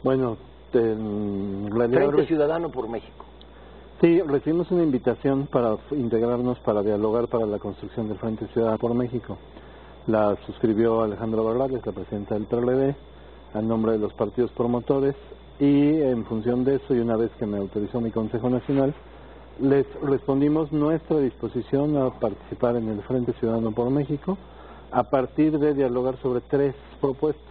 Bueno, en realidad... Frente Ciudadano por México. Sí, recibimos una invitación para integrarnos, para dialogar para la construcción del Frente Ciudadano por México. La suscribió Alejandra Barrales, la presidenta del PRD, a nombre de los partidos promotores, y en función de eso, y una vez que me autorizó mi Consejo Nacional, les respondimos nuestra disposición a participar en el Frente Ciudadano por México a partir de dialogar sobre 3 propuestas.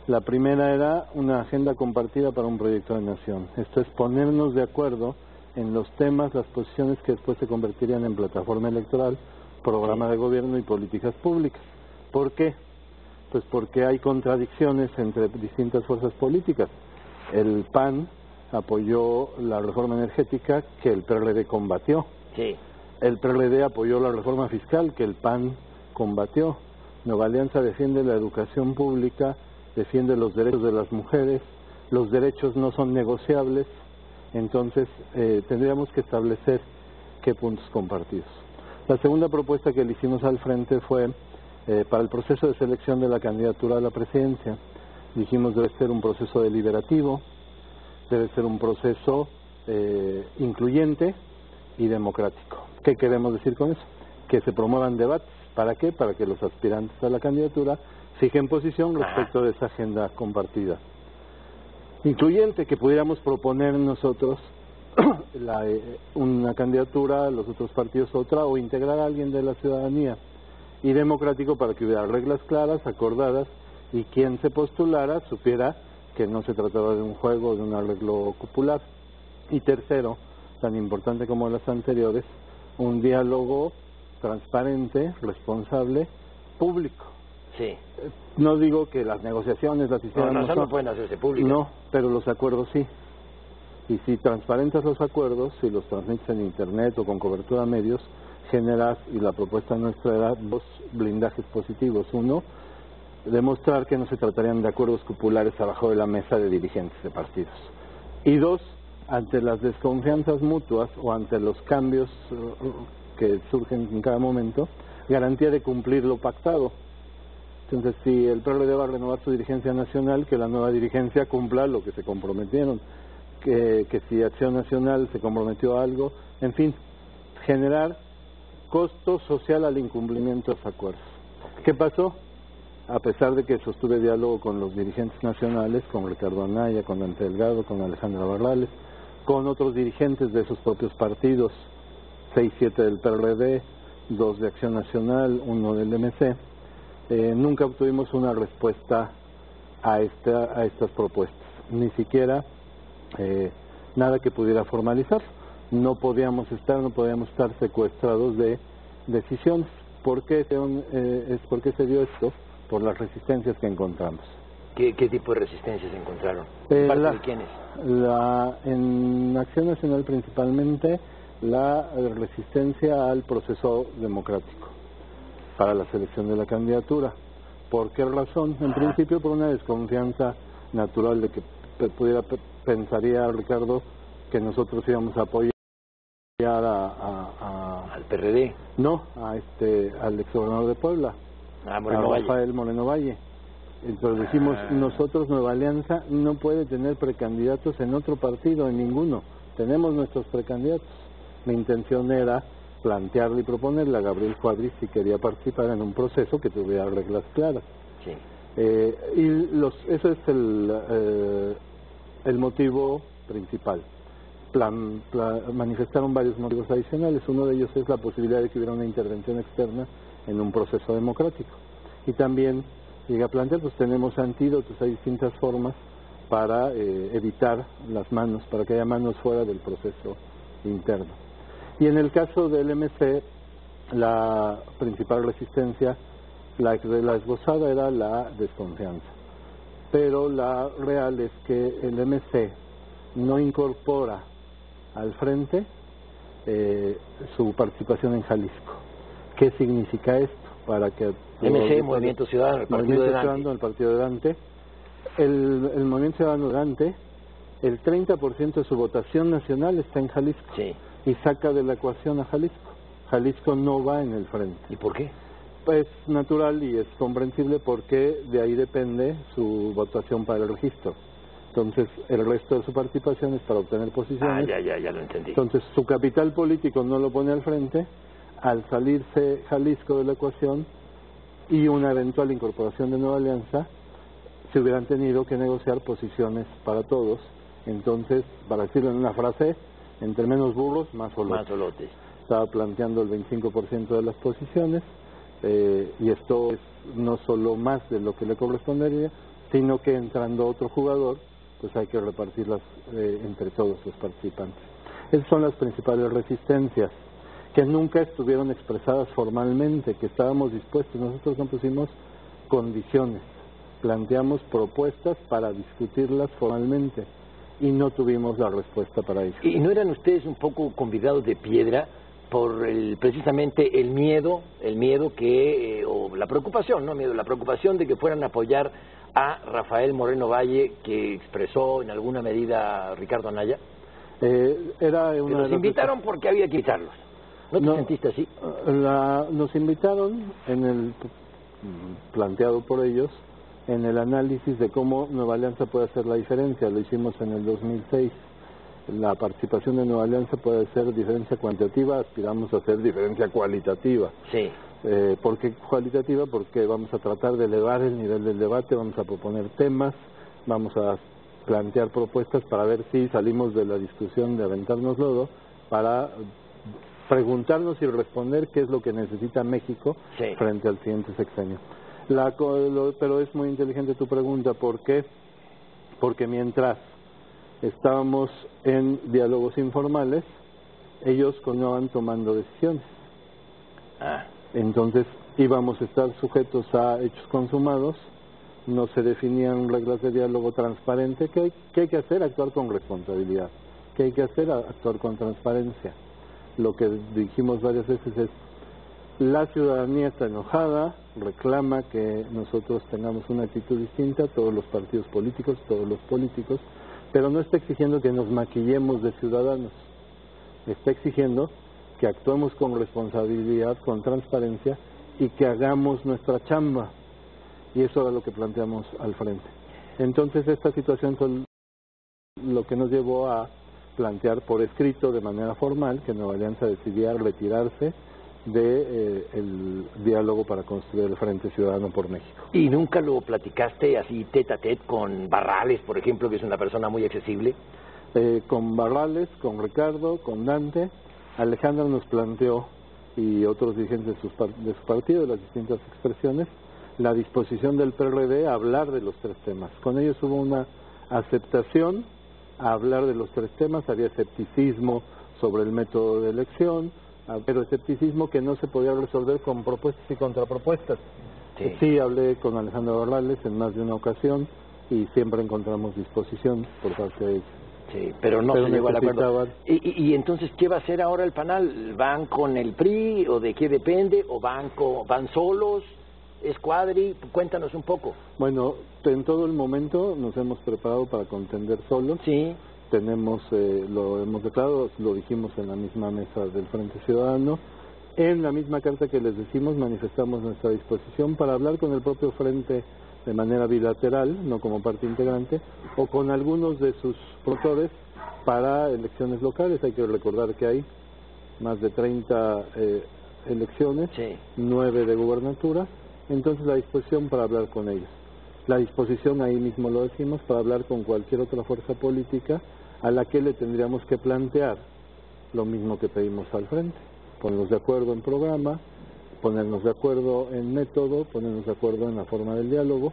La primera era una agenda compartida para un proyecto de nación. Esto es ponernos de acuerdo en los temas, las posiciones que después se convertirían en plataforma electoral, programa de gobierno y políticas públicas. ¿Por qué? Pues porque hay contradicciones entre distintas fuerzas políticas. El PAN apoyó la reforma energética que el PRD combatió. Sí. El PRD apoyó la reforma fiscal que el PAN combatió. Nueva Alianza defiende la educación pública, defiende los derechos de las mujeres, los derechos no son negociables, entonces tendríamos que establecer qué puntos compartidos. La segunda propuesta que le hicimos al frente fue para el proceso de selección de la candidatura a la presidencia. Dijimos debe ser un proceso deliberativo, debe ser un proceso incluyente y democrático. ¿Qué queremos decir con eso? Que se promuevan debates. ¿Para qué? Para que los aspirantes a la candidatura fijen posición respecto de esa agenda compartida. Incluyente, que pudiéramos proponer nosotros una candidatura, los otros partidos otra, o integrar a alguien de la ciudadanía. Y democrático, para que hubiera reglas claras, acordadas, y quien se postulara supiera que no se trataba de un juego, de un arreglo popular. Y tercero, tan importante como las anteriores, un diálogo transparente, responsable, público. Sí. No digo que las negociaciones las hiciéramos... No pueden hacerse públicas. No, pero los acuerdos sí. Y si transparentas los acuerdos, si los transmites en internet o con cobertura a medios, generas, y la propuesta nuestra era 2 blindajes positivos. Uno, demostrar que no se tratarían de acuerdos populares abajo de la mesa de dirigentes de partidos. Y 2, ante las desconfianzas mutuas o ante los cambios que surgen en cada momento, garantía de cumplir lo pactado. Entonces, si el PRD va a renovar su dirigencia nacional, que la nueva dirigencia cumpla lo que se comprometieron, que si Acción Nacional se comprometió a algo, en fin, generar costo social al incumplimiento de los acuerdos. ¿Qué pasó? A pesar de que sostuve diálogo con los dirigentes nacionales, con Ricardo Anaya, con Dante Delgado, con Alejandra Barrales, con otros dirigentes de esos propios partidos, 6, 7 del PRD, 2 de Acción Nacional, 1 del MC, nunca obtuvimos una respuesta a estas propuestas, ni siquiera nada que pudiera formalizar. No podíamos estar secuestrados de decisiones. ¿Por qué se dio esto? Por las resistencias que encontramos. ¿Qué tipo de resistencias encontraron? ¿De parte de quiénes? En Acción Nacional principalmente la resistencia al proceso democrático para la selección de la candidatura. ¿Por qué razón? En principio por una desconfianza natural de que pensaría Ricardo que nosotros íbamos a apoyar al PRD. No, al exgobernador de Puebla, a Rafael Moreno Valle. Entonces dijimos, nosotros, Nueva Alianza, no puede tener precandidatos en otro partido, en ninguno. Tenemos nuestros precandidatos. Mi intención era plantearle y proponerle a Gabriel Cuadri si quería participar en un proceso que tuviera reglas claras. Sí. Eso es el motivo principal. Manifestaron varios motivos adicionales. Uno de ellos es la posibilidad de que hubiera una intervención externa en un proceso democrático. Y también llegué a plantear, pues tenemos antídotos, hay distintas formas para evitar las manos, para que haya manos fuera del proceso interno. Y en el caso del MC, la principal resistencia, la esbozada era la desconfianza. Pero la real es que el MC no incorpora al frente su participación en Jalisco. ¿Qué significa esto? Para que MC, Movimiento Ciudadano, el Partido de Dante. El Partido de Dante. El Movimiento Ciudadano de Dante, el 30% de su votación nacional está en Jalisco. Sí. Y saca de la ecuación a Jalisco. Jalisco no va en el frente. ¿Y por qué? Es natural y es comprensible porque de ahí depende su votación para el registro. Entonces, el resto de su participación es para obtener posiciones. Ya lo entendí. Entonces, su capital político no lo pone al frente. Al salirse Jalisco de la ecuación y una eventual incorporación de Nueva Alianza, se hubieran tenido que negociar posiciones para todos. Entonces, para decirlo en una frase, entre menos burros, más olotes. Estaba planteando el 25% de las posiciones, y esto es no solo más de lo que le correspondería, sino que entrando otro jugador, pues hay que repartirlas entre todos los participantes. Esas son las principales resistencias, que nunca estuvieron expresadas formalmente, que estábamos dispuestos. Nosotros no pusimos condiciones, planteamos propuestas para discutirlas formalmente y no tuvimos la respuesta para ello. ¿Y no eran ustedes un poco convidados de piedra por precisamente el miedo que, o la preocupación, no miedo, la preocupación de que fueran a apoyar a Rafael Moreno Valle, que expresó en alguna medida Ricardo Anaya? Los invitaron porque había que invitarlos. ¿No te sentiste así? Nos invitaron en el planteado por ellos en el análisis de cómo Nueva Alianza puede hacer la diferencia. Lo hicimos en el 2006. La participación de Nueva Alianza puede ser diferencia cuantitativa, aspiramos a hacer diferencia cualitativa. Sí. ¿Por qué cualitativa? Porque vamos a tratar de elevar el nivel del debate, vamos a proponer temas, vamos a plantear propuestas para ver si salimos de la discusión de aventarnos lodo, para preguntarnos y responder qué es lo que necesita México frente al siguiente sexenio. Pero es muy inteligente tu pregunta. ¿Por qué? Porque mientras estábamos en diálogos informales, ellos continuaban tomando decisiones. Entonces íbamos a estar sujetos a hechos consumados, no se definían reglas de diálogo transparente. ¿Qué hay que hacer? Actuar con responsabilidad. ¿Qué hay que hacer? Actuar con transparencia. Lo que dijimos varias veces es: la ciudadanía está enojada, reclama que nosotros tengamos una actitud distinta, todos los partidos políticos, todos los políticos, pero no está exigiendo que nos maquillemos de ciudadanos, está exigiendo que actuemos con responsabilidad, con transparencia y que hagamos nuestra chamba. Y eso era lo que planteamos al frente. Entonces, esta situación fue lo que nos llevó a plantear por escrito, de manera formal, que Nueva Alianza decidía retirarse del diálogo para construir el Frente Ciudadano por México. ¿Y nunca lo platicaste así tete a tete con Barrales, por ejemplo, que es una persona muy accesible? Con Barrales, con Ricardo, con Dante. Alejandra nos planteó, y otros dirigentes de su partido, de las distintas expresiones, la disposición del PRD a hablar de los tres temas. Con ellos hubo una aceptación a hablar de los tres temas. Había escepticismo sobre el método de elección, pero escepticismo que no se podía resolver con propuestas y contrapropuestas. Sí, hablé con Alejandro Barrales en más de una ocasión y siempre encontramos disposición por parte de ellos. Sí, pero no se llegó al acuerdo. ¿Y entonces qué va a hacer ahora el PANAL? ¿Van con el PRI o de qué depende? ¿O van solos? ¿Es cuadri? Cuéntanos un poco. Bueno, en todo el momento nos hemos preparado para contender solos. Sí. Lo hemos declarado, lo dijimos en la misma mesa del Frente Ciudadano. En la misma carta que les decimos, manifestamos nuestra disposición para hablar con el propio Frente de manera bilateral, no como parte integrante, o con algunos de sus promotores para elecciones locales. Hay que recordar que hay más de 30 elecciones, 9 de gubernatura. Entonces, la disposición para hablar con ellos. La disposición, ahí mismo lo decimos, para hablar con cualquier otra fuerza política a la que le tendríamos que plantear lo mismo que pedimos al frente: ponernos de acuerdo en programa, ponernos de acuerdo en método, ponernos de acuerdo en la forma del diálogo,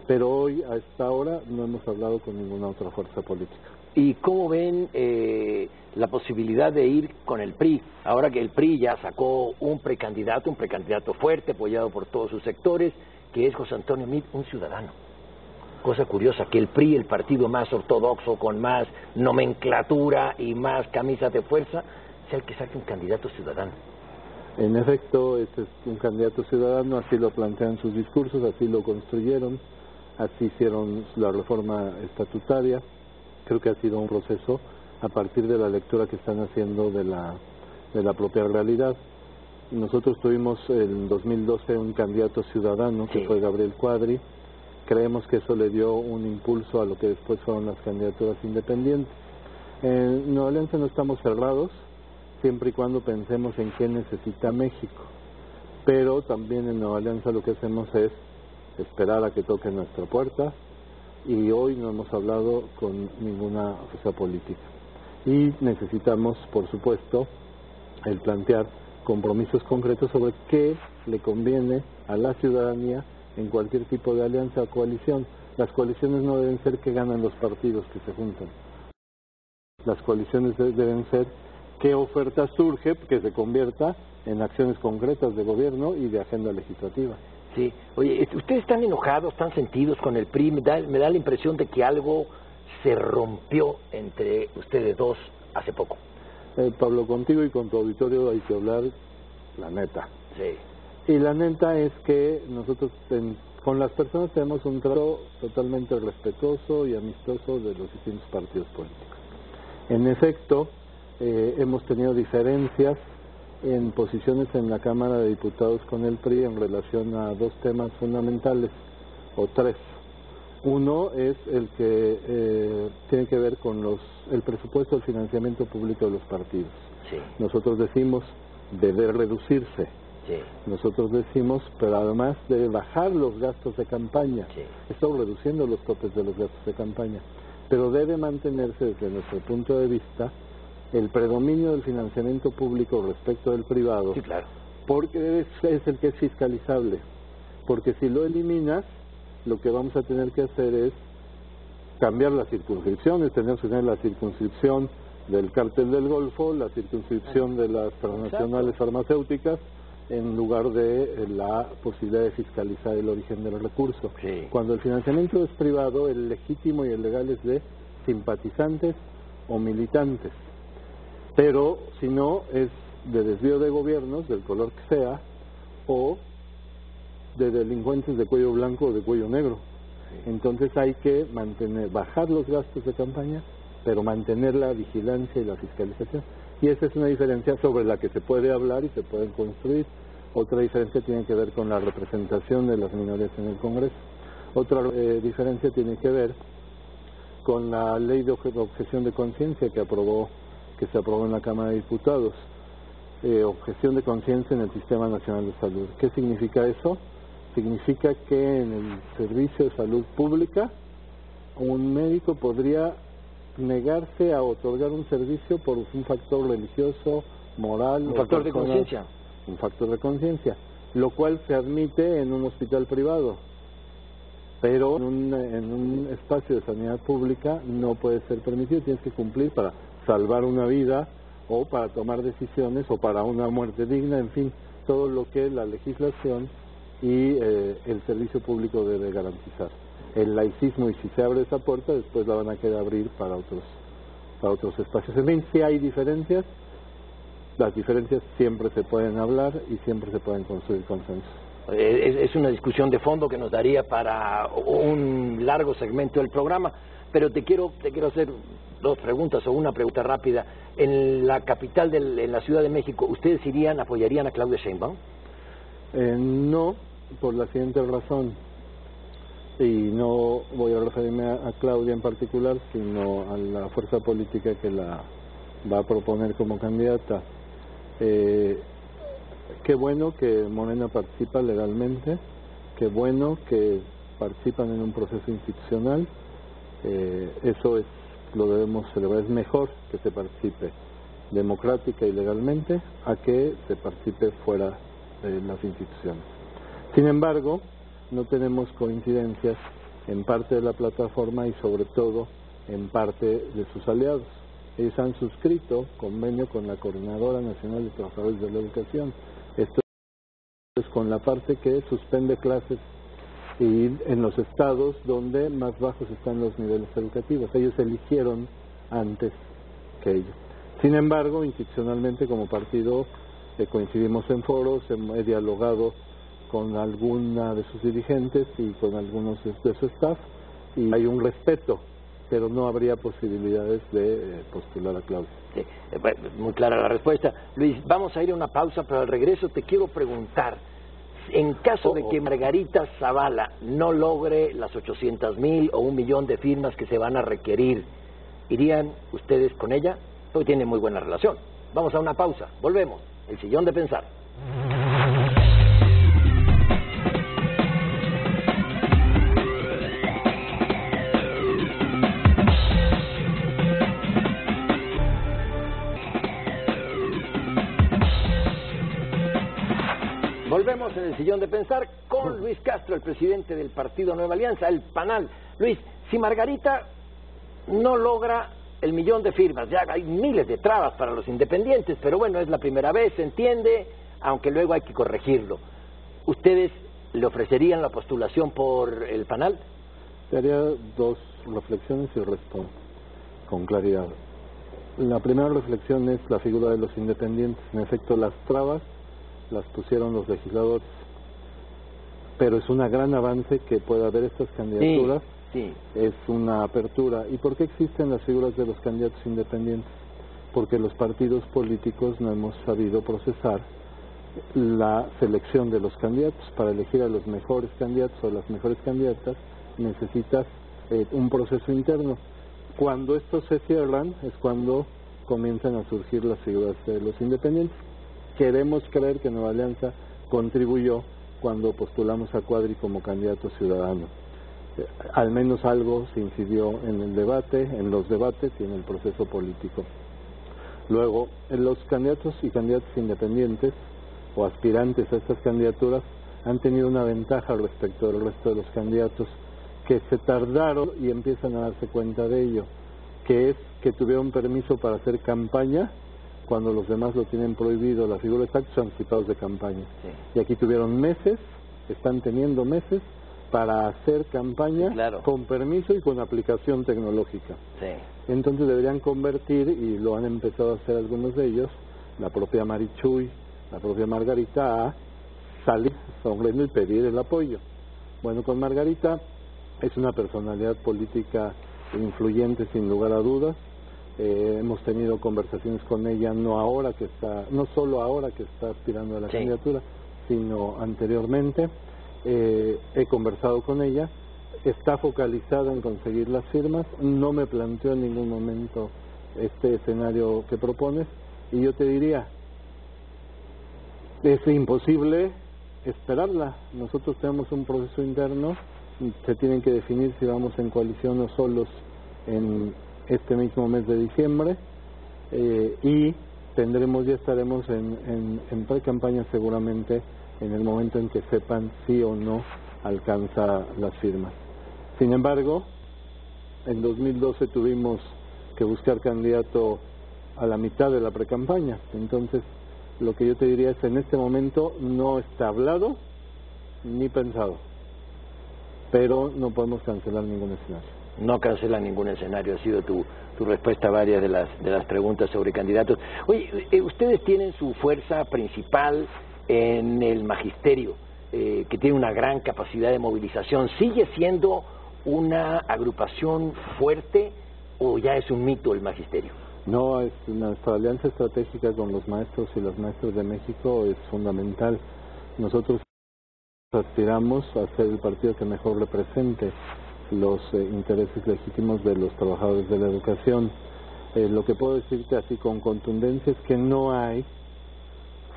pero hoy, a esta hora, no hemos hablado con ninguna otra fuerza política. ¿Y cómo ven la posibilidad de ir con el PRI? Ahora que el PRI ya sacó un precandidato fuerte, apoyado por todos sus sectores, que es José Antonio Meade, un ciudadano. Cosa curiosa, que el PRI, el partido más ortodoxo, con más nomenclatura y más camisas de fuerza, sea el que saque un candidato ciudadano. En efecto, este es un candidato ciudadano, así lo plantean sus discursos, así lo construyeron, así hicieron la reforma estatutaria. Creo que ha sido un proceso a partir de la lectura que están haciendo de la propia realidad. Nosotros tuvimos en 2012 un candidato ciudadano, que fue Gabriel Cuadri, creemos que eso le dio un impulso a lo que después fueron las candidaturas independientes. En Nueva Alianza no estamos cerrados, siempre y cuando pensemos en qué necesita México, pero también en Nueva Alianza lo que hacemos es esperar a que toque nuestra puerta, y hoy no hemos hablado con ninguna fuerza política. Y necesitamos, por supuesto, el plantear compromisos concretos sobre qué le conviene a la ciudadanía en cualquier tipo de alianza o coalición. Las coaliciones no deben ser que ganan los partidos que se juntan. Las coaliciones deben ser qué oferta surge que se convierta en acciones concretas de gobierno y de agenda legislativa. Sí. Oye, ¿ustedes están enojados, están sentidos con el PRI? Me da la impresión de que algo se rompió entre ustedes dos hace poco. Pablo, contigo y con tu auditorio hay que hablar la neta. Sí. Y la neta es que nosotros con las personas tenemos un trato totalmente respetuoso y amistoso de los distintos partidos políticos. En efecto, hemos tenido diferencias en posiciones en la Cámara de Diputados con el PRI en relación a dos temas fundamentales, o tres. Uno es el que tiene que ver con el presupuesto del financiamiento público de los partidos. Sí. Nosotros decimos debe reducirse. Sí. Nosotros decimos, pero además debe bajar los gastos de campaña. Sí. Estamos reduciendo los topes de los gastos de campaña, pero debe mantenerse desde nuestro punto de vista el predominio del financiamiento público respecto del privado. Sí, claro. Porque es el que es fiscalizable. Porque si lo eliminas, lo que vamos a tener que hacer es cambiar las circunscripciones, tener la circunscripción del cártel del Golfo, la circunscripción de las transnacionales farmacéuticas, en lugar de la posibilidad de fiscalizar el origen del recurso. Sí. Cuando el financiamiento es privado, el legítimo y el legal es de simpatizantes o militantes. Pero si no, es de desvío de gobiernos, del color que sea, o de delincuentes de cuello blanco o de cuello negro. Entonces hay que bajar los gastos de campaña, pero mantener la vigilancia y la fiscalización. Y esa es una diferencia sobre la que se puede hablar y se pueden construir. Otra diferencia tiene que ver con la representación de las minorías en el Congreso. Otra diferencia tiene que ver con la ley de objeción de conciencia que se aprobó en la Cámara de Diputados. Objeción de conciencia en el Sistema Nacional de Salud. ¿Qué significa eso? Significa que en el servicio de salud pública un médico podría negarse a otorgar un servicio por un factor religioso, moral, un factor de conciencia. Un factor de conciencia, lo cual se admite en un hospital privado, pero en un espacio de sanidad pública no puede ser permitido. Tienes que cumplir para salvar una vida o para tomar decisiones o para una muerte digna, en fin, todo lo que la legislación y el servicio público debe garantizar. El laicismo, y si se abre esa puerta, después la van a querer abrir para otros espacios. En fin, si hay diferencias, las diferencias siempre se pueden hablar y siempre se pueden construir consensos. Es una discusión de fondo que nos daría para un largo segmento del programa, pero te quiero hacer dos preguntas o una pregunta rápida. En la capital, en la Ciudad de México, ¿ustedes apoyarían a Claudia Sheinbaum? No, por la siguiente razón, y no voy a referirme a Claudia en particular, sino a la fuerza política que la va a proponer como candidata. Qué bueno que Morena participa legalmente, qué bueno que participan en un proceso institucional, eso lo debemos celebrar. Es mejor que se participe democrática y legalmente a que se participe fuera de las instituciones. Sin embargo, no tenemos coincidencias en parte de la plataforma y sobre todo en parte de sus aliados. Ellos han suscrito convenio con la Coordinadora Nacional de Trabajadores de la Educación. Esto es con la parte que suspende clases y en los estados donde más bajos están los niveles educativos. Ellos eligieron antes que ellos. Sin embargo, institucionalmente como partido coincidimos en foros, he dialogado con alguna de sus dirigentes y con algunos de su staff, y hay un respeto, pero no habría posibilidades de postular a Claudia. Sí, muy clara la respuesta. Luis, vamos a ir a una pausa, pero al regreso te quiero preguntar en caso de que Margarita Zavala no logre las 800,000 o 1,000,000 de firmas que se van a requerir, ¿irían ustedes con ella? Hoy tienen muy buena relación. Vamos a una pausa, volvemos. El sillón de pensar. Volvemos en el sillón de pensar con Luis Castro, el presidente del Partido Nueva Alianza, el PANAL. Luis, si Margarita no logra el 1,000,000 de firmas, ya hay miles de trabas para los independientes, pero bueno, es la primera vez, se entiende, aunque luego hay que corregirlo. ¿Ustedes le ofrecerían la postulación por el PANAL? Te haría dos reflexiones y respondo con claridad. La primera reflexión es la figura de los independientes. En efecto, las trabas las pusieron los legisladores, pero es un gran avance que pueda haber estas candidaturas. Sí. Es una apertura. ¿Y por qué existen las figuras de los candidatos independientes? Porque los partidos políticos no hemos sabido procesar la selección de los candidatos. Para elegir a los mejores candidatos o las mejores candidatas necesitas un proceso interno. Cuando estos se cierran es cuando comienzan a surgir las figuras de los independientes. Queremos creer que Nueva Alianza contribuyó cuando postulamos a Cuadri como candidato ciudadano. Al menos algo se incidió en el debate, en los debates y en el proceso político. Luego, los candidatos y candidatas independientes o aspirantes a estas candidaturas han tenido una ventaja respecto del resto de los candidatos, que se tardaron y empiezan a darse cuenta de ello, que es que tuvieron permiso para hacer campaña cuando los demás lo tienen prohibido. La figura de actos anticipados de campaña. Sí. Y aquí tuvieron meses, están teniendo meses para hacer campaña, sí, claro, con permiso y con aplicación tecnológica. Sí. Entonces deberían convertir, y lo han empezado a hacer algunos de ellos, la propia Marichuy, la propia Margarita, a salir sobre él y pedir el apoyo. Bueno, con Margarita es una personalidad política influyente sin lugar a dudas. Hemos tenido conversaciones con ella, no solo ahora que está aspirando a la candidatura, sino anteriormente. He conversado con ella, está focalizada en conseguir las firmas, no me planteó en ningún momento este escenario que propones, y yo te diría, es imposible esperarla. Nosotros tenemos un proceso interno, se tienen que definir si vamos en coalición o solos en este mismo mes de diciembre, y ya estaremos en pre-campaña seguramente en el momento en que sepan si o no alcanza las firmas. Sin embargo, en 2012 tuvimos que buscar candidato a la mitad de la pre-campaña. Entonces, lo que yo te diría es, en este momento no está hablado ni pensado, pero no podemos cancelar ningún escenario. No cancela ningún escenario, ha sido tu respuesta a varias de las preguntas sobre candidatos. Oye, ustedes tienen su fuerza principal en el magisterio, que tiene una gran capacidad de movilización. ¿Sigue siendo una agrupación fuerte o ya es un mito el magisterio? No, nuestra alianza estratégica con los maestros y las maestras de México es fundamental. Nosotros aspiramos a ser el partido que mejor represente los intereses legítimos de los trabajadores de la educación. Lo que puedo decirte así con contundencia es que no hay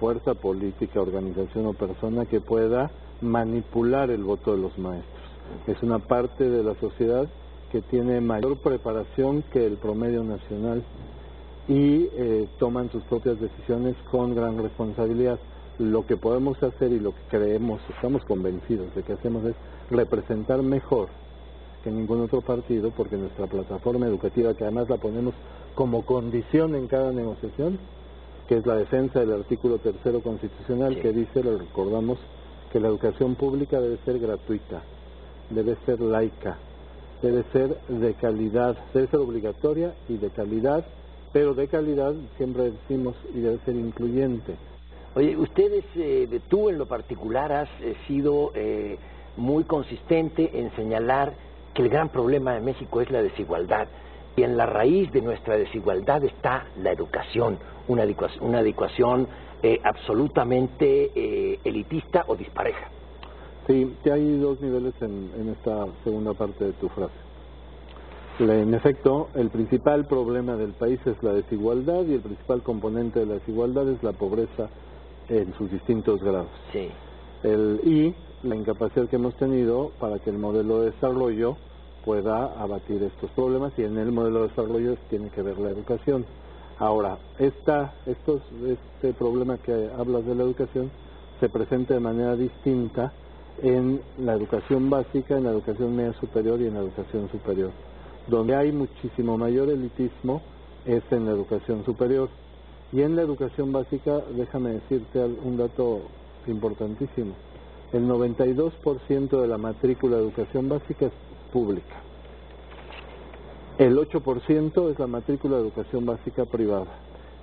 fuerza política, organización o persona que pueda manipular el voto de los maestros. Es una parte de la sociedad que tiene mayor preparación que el promedio nacional y toman sus propias decisiones con gran responsabilidad. Lo que podemos hacer y lo que creemos, estamos convencidos de que hacemos, es representar mejor que ningún otro partido, porque nuestra plataforma educativa, que además la ponemos como condición en cada negociación, que es la defensa del artículo 3º constitucional, que dice, lo recordamos, que la educación pública debe ser gratuita, debe ser laica, debe ser de calidad, debe ser obligatoria y de calidad, pero de calidad, siempre decimos, y debe ser incluyente. Oye, ustedes, tú en lo particular has sido muy consistente en señalar que el gran problema de México es la desigualdad. Y en la raíz de nuestra desigualdad está la educación, una educación absolutamente elitista o dispareja. Sí, que hay dos niveles en esta segunda parte de tu frase. En efecto, el principal problema del país es la desigualdad y el principal componente de la desigualdad es la pobreza en sus distintos grados. Sí. Y la incapacidad que hemos tenido para que el modelo de desarrollo pueda abatir estos problemas, y en el modelo de desarrollo tiene que ver la educación. Ahora, este problema que hablas de la educación se presenta de manera distinta en la educación básica, en la educación media superior y en la educación superior. Donde hay muchísimo mayor elitismo es en la educación superior. Y en la educación básica, déjame decirte un dato importantísimo. El 92% de la matrícula de educación básica es pública. El 8% es la matrícula de educación básica privada.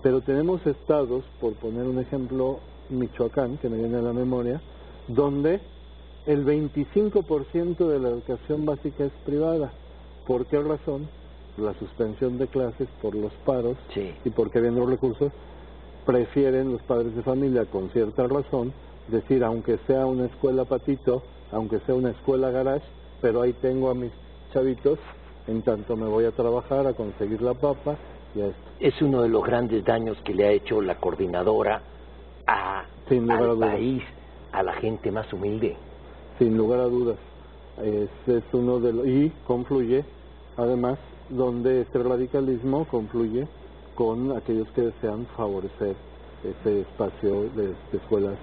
Pero tenemos estados, por poner un ejemplo, Michoacán, que me viene a la memoria, donde el 25% de la educación básica es privada. ¿Por qué razón? La suspensión de clases, por los paros, sí, y porque habiendo recursos, prefieren los padres de familia, con cierta razón, decir, aunque sea una escuela patito, aunque sea una escuela garage, pero ahí tengo a mis chavitos, en tanto me voy a trabajar, a conseguir la papa y a esto. Es uno de los grandes daños que le ha hecho la coordinadora al país, a la gente más humilde. Sin lugar a dudas. Es uno de los... Y confluye, además, donde este radicalismo confluye con aquellos que desean favorecer ese espacio de escuelas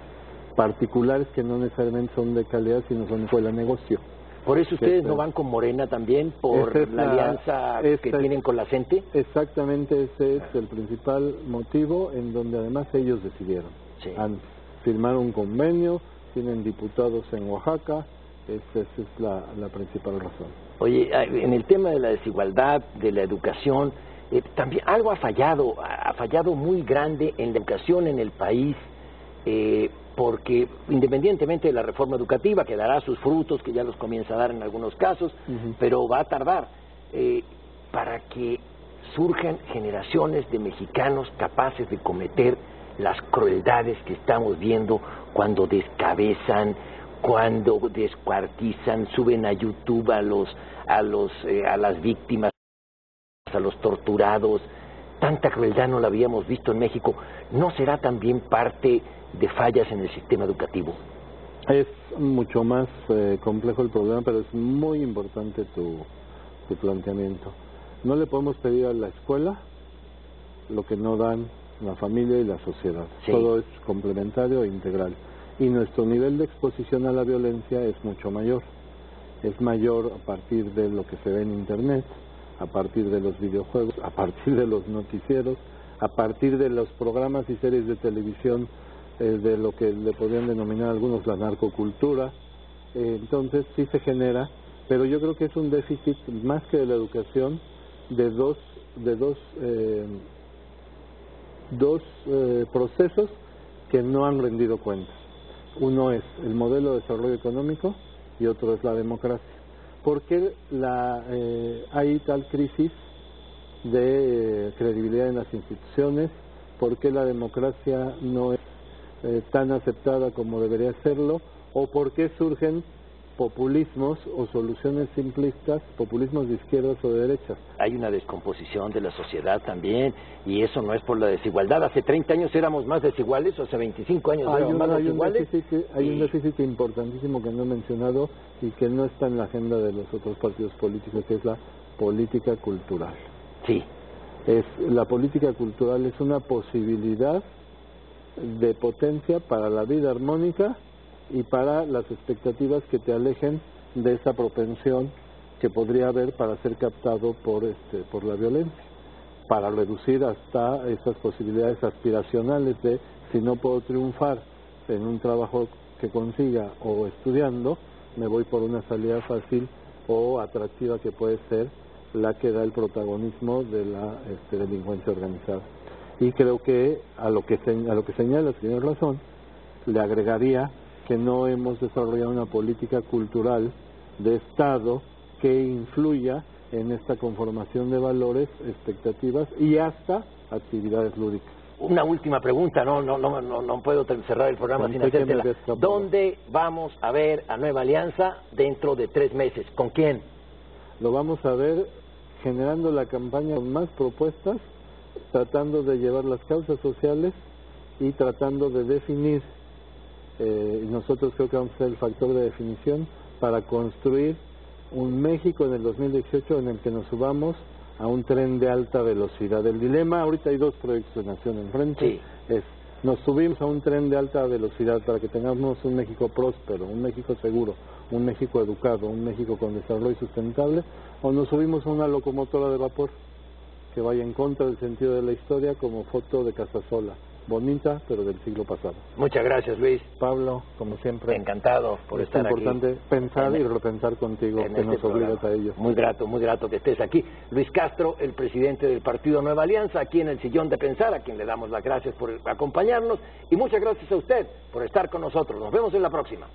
particulares que no necesariamente son de calidad, sino son escuela negocio. ¿Por eso ustedes no van con Morena también, por la alianza que tienen con la gente? Exactamente, ese es el principal motivo, en donde además ellos decidieron. Sí. Firmaron un convenio, tienen diputados en Oaxaca, esa es la principal razón. Oye, en el tema de la desigualdad, de la educación, también algo ha fallado muy grande en la educación en el país, porque independientemente de la reforma educativa, que dará sus frutos, que ya los comienza a dar en algunos casos, pero va a tardar, para que surjan generaciones de mexicanos capaces de cometer las crueldades que estamos viendo cuando descabezan, cuando descuartizan, suben a YouTube a las víctimas, a los torturados. Tanta crueldad no la habíamos visto en México. ¿No será también parte de fallas en el sistema educativo? Es mucho más complejo el problema, pero es muy importante tu planteamiento. No le podemos pedir a la escuela lo que no dan la familia y la sociedad. Sí. Todo es complementario e integral. Y nuestro nivel de exposición a la violencia es mucho mayor. Es mayor a partir de lo que se ve en Internet, a partir de los videojuegos, a partir de los noticieros, a partir de los programas y series de televisión, de lo que le podrían denominar algunos la narcocultura. Entonces sí se genera, pero yo creo que es un déficit más que de la educación, de dos procesos que no han rendido cuentas. Uno es el modelo de desarrollo económico y otro es la democracia. ¿Por qué hay tal crisis de credibilidad en las instituciones? ¿Por qué la democracia no es tan aceptada como debería serlo? ¿O por qué surgen populismos o soluciones simplistas, populismos de izquierdas o de derechas? Hay una descomposición de la sociedad también, y eso no es por la desigualdad. Hace 30 años éramos más desiguales, o hace 25 años éramos más desiguales. Hay un déficit importantísimo que no he mencionado y que no está en la agenda de los otros partidos políticos, que es la política cultural. Sí. La política cultural es una posibilidad de potencia para la vida armónica y para las expectativas que te alejen de esa propensión que podría haber para ser captado por la violencia, para reducir hasta esas posibilidades aspiracionales de, si no puedo triunfar en un trabajo que consiga o estudiando, me voy por una salida fácil o atractiva que puede ser la que da el protagonismo de la delincuencia organizada. Y creo que a lo que señala, tiene razón, le agregaría que no hemos desarrollado una política cultural de Estado que influya en esta conformación de valores, expectativas y hasta actividades lúdicas. Una última pregunta, no puedo cerrar el programa sin hacértela. ¿Dónde vamos a ver a Nueva Alianza dentro de 3 meses? ¿Con quién? Lo vamos a ver generando la campaña con más propuestas, tratando de llevar las causas sociales y tratando de definir, y nosotros creo que vamos a ser el factor de definición para construir un México en el 2018 en el que nos subamos a un tren de alta velocidad. El dilema, ahorita hay 2 proyectos de nación enfrente, es nos subimos a un tren de alta velocidad para que tengamos un México próspero, un México seguro, un México educado, un México con desarrollo sustentable, o nos subimos a una locomotora de vapor que vaya en contra del sentido de la historia como foto de Casasola, bonita pero del siglo pasado. Muchas gracias, Luis. Pablo, como siempre, encantado por estar aquí. Es importante pensar y repensar contigo, que nos obligas a ello. Muy grato que estés aquí. Luis Castro, el presidente del Partido Nueva Alianza, aquí en el Sillón de Pensar, a quien le damos las gracias por acompañarnos y muchas gracias a usted por estar con nosotros. Nos vemos en la próxima.